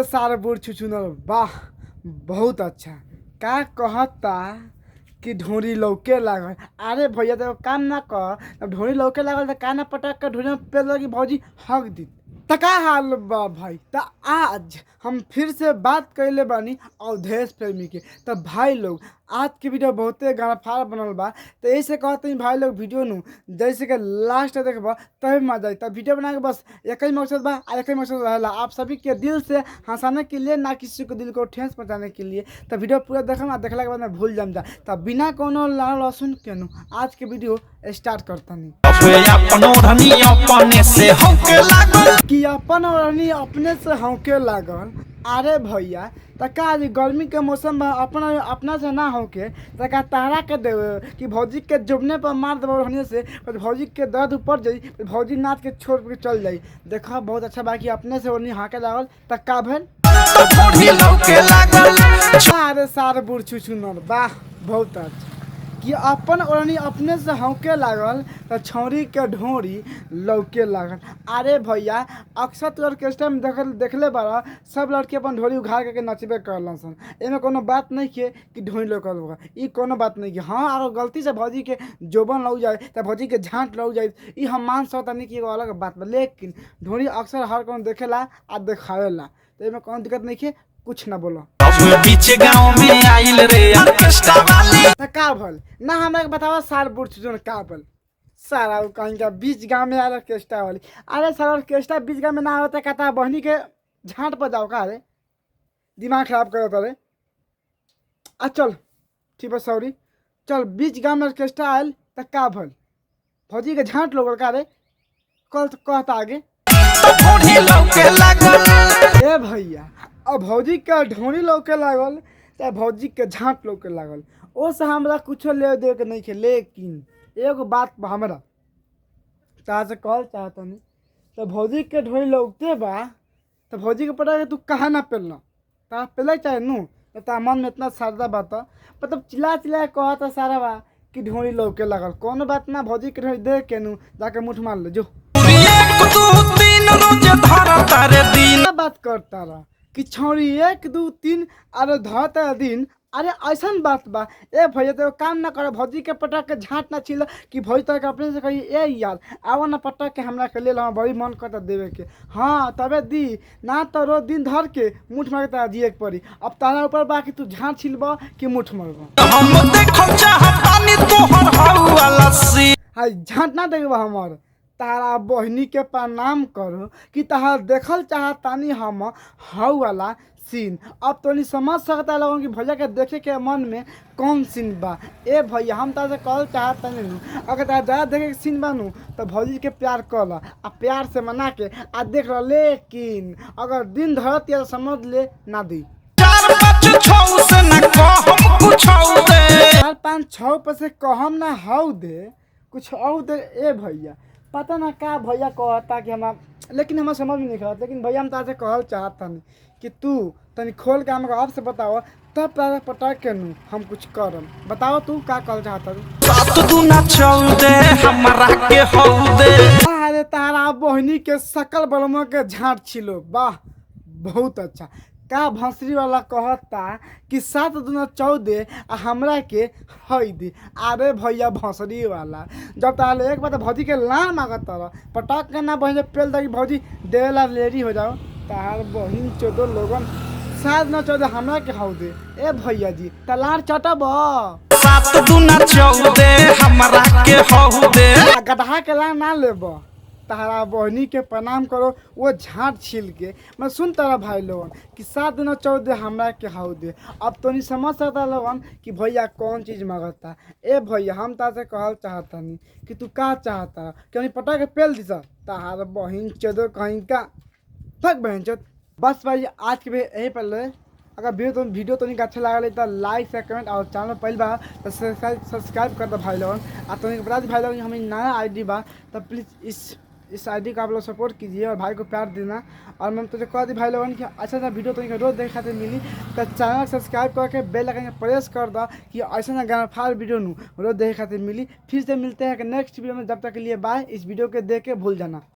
सारे बूढ़ छुछुनर वाह बहुत अच्छा का कहता कि ढोरी लौके लागल। अरे भैया तो काम ना कर, ढोरी लौके लागल तो का ना पटक के ढोरी में पेल लगी भौजी हक दी। त का हाल बा भाई? त आज हम फिर से बात कैले बानी अवधेश प्रेमी के। तो भाई लोग आज के वीडियो बहुते गानाफार बनल बा, तो ऐसे कहते हैं भाई लोग वीडियो नु जैसे कि लास्ट देखबा तभी मजा आई। तब वीडियो बना के बस एक ही मकसद बा, एक ही मकसद रहेला आप सभी के दिल से हंसाने के लिए, ना किसी को दिल को ठेस पहुँचाने के लिए। तो वीडियो पूरा देखम, देखला के बाद में भूल जाम जा। तब बिना कोनो लाल लहसुन के नु आज के वीडियो स्टार्ट करता नहीं कि अपन ओढ़नी अपने से हौके लागल। अरे भैया तका गर्मी के मौसम में अपना से ना होके तका तारा के देवे कि भौजी के जुबने पर मार देवे ओढ़नी से, भौजी के दर्द ऊपर जाई, भौजी नाच के छोड़ के चल जाई। देखा बहुत अच्छा बाकी अपने से ओढ़नी हाँके लागल तका भेल। अरे सारे बूढ़ छुछुनर वाह बहुत अच्छा कि अपन ओढ़नी अपने से हौके लागल तो छौरी के ढोरी लौके लागल। अरे भैया अक्सर तो ऑर्केस्ट्रा में देखले बारा सब लड़के अपन ढोरी उघार करके नचबे करलन सन। एमे कोनो बात नहीं है कि ढोरी लौकल होगा, ई कोनो बात नहीं है। हाँ अगर गलती से भौजी के जोबन लग जाए तो भौजी के झांट लग जाए, ई हम मान सकता नहीं कि एगो अलग बात बा। लेकिन ढोरी अक्सर हर कोनो देखेला आ देखावेला, तो एमे कोनो दिक्कत नहीं है, कुछ ना बोलो। पीछे गांव में आइल रे ऑर्केस्ट्रा वाले का भल ना हमरा के बतावा सार बूढ़ छुछुन का भल सारा कहीं का बीच गांव में आइल ऑर्केस्ट्रा वाली। अरे सारा ऑर्केस्ट्रा बीच गांव में ना होता कहता बहनी के झांट पर जाओ का रे, दिमाग खराब करता रे। चल ठीक है सॉरी, चल बीच गांव में ऑर्केस्ट्रा आयल त का भल भौजी के झांट लोग का रे कल कहता आगे ए भैया अब भौजी के ढोरी लौके लागल चाहे भौजी के झांट लौके लागल ओ से हमरा कुछो ले दे के नहीं खे। लेकिन एगो बात हमरा तारा से कहल चाहता नहीं, तो भौजी के ढोरी लौकते बा तो भौजी के पता है तू कहाँ ना पेलना तारा पेले चाहे नू, तो तारा मन में इतना श्रद्धा बात मतलब चिल्ला चिल्ला कहता सारा बा कि ढोरी लौके लागल। कोनो बात ना, भौजी के ढोरी देख के नू जाके मुठ मार ले जो बात करता रहा कि छौरी 1 2 3 अरे धरता दिन। अरे ऐसा बात बा ए भैया तो काम ना करे भौजी के पटक के झांट ना छिल कि भौजी तक अपने से कही ए यार आवा ना पटक के हमरा के ले ला, बड़ी मन करता देवे के। हाँ तबे दी ना तो रोज दिन धर के मुठ मार के जिए के पड़ी। अब तारा ऊपर बा कि तू झांट छिलबा कि मुठ मारबा। हाय झांट ना देबा हमर तारा बहनी के प्रणाम करो कि तहार देखल चाहतानी हम हाउ वाला सीन। अब तो नहीं समझ सकता लोगों कि भैया के देखे के मन में कौन सीन बा। ए भैया हम तारा से कहल चाहतानी नू अगर तारा ज़्यादा देखे के सीन बानू तो भौजी के प्यार कर आ प्यार से मना के आ देख लो। लेकिन अगर दिन धरत या समझ ले ना दी 4 5 6 पे से कहम ना हाउ दे कुछ और दे। ए भैया पता ना का भैया कहता कि हम, लेकिन हमें समझ में नहीं आता। लेकिन भैया हम तारे कहल चाहता नहीं कि तू तनी खोल के हमको आपसे बताओ तब तारा पटक के नू हम कुछ करम। बताओ तू का कहल चाहता अरे तारा बहनी के सकल बलमो के झांट छिलो वाह बहुत अच्छा। का भंसरी वाला कहता कि 7 दूना 14 हमरा के हई दे। अरे भैया भंसरी वाला जब ताल एक बार भौजी के लान मांगत रह पटक के ना बहन पेल दे भौजी देला लेरी हो जाओ तार बहिन 14 लोगन 7 ना 14 हमरा के हाउ दे। ए भैया जी तलार चटब 7 दूना 14 हमरा के हाउ दे गधा के लान ना लेब। तारा बहनी के प्रणाम करो वो झांट छील के मैं सुन तारा भाई लोगन कि 7 दूना 14 हमरा के हाउ दे। अब तो नहीं समझ सकता लोगन कि भैया कौन चीज़ मांगता। ए भैया हम तारा से कहल चाहता नहीं कि तू का चाहता क्यों पटा के पेल दी तार बहन 14 कहीं का थक बहन चोद। बस भाई आज के यही पर अगर वीडियो तो नहीं अच्छा लगा तो लाइक से कमेंट और चैनल पहली बार तो सब्सक्राइब कर दो भाई लोगन। और तो बता दी भाई लोगन हमें नया आईडी बा तो प्लीज़ इस आईडी का आप लोग सपोर्ट कीजिए और भाई को प्यार देना। और मैं तुझे कह दी भाई लोगन कि अच्छा सा वीडियो तो रोज देखे खाते मिली तो चैनल सब्सक्राइब करके बेल आइकन प्रेस कर दो कि ऐसा ना गानाफार वीडियो नू रोज देखे खाते मिली। फिर से मिलते हैं नेक्स्ट वीडियो में, जब तक के लिए बाय। इस वीडियो के देख के भूल जाना।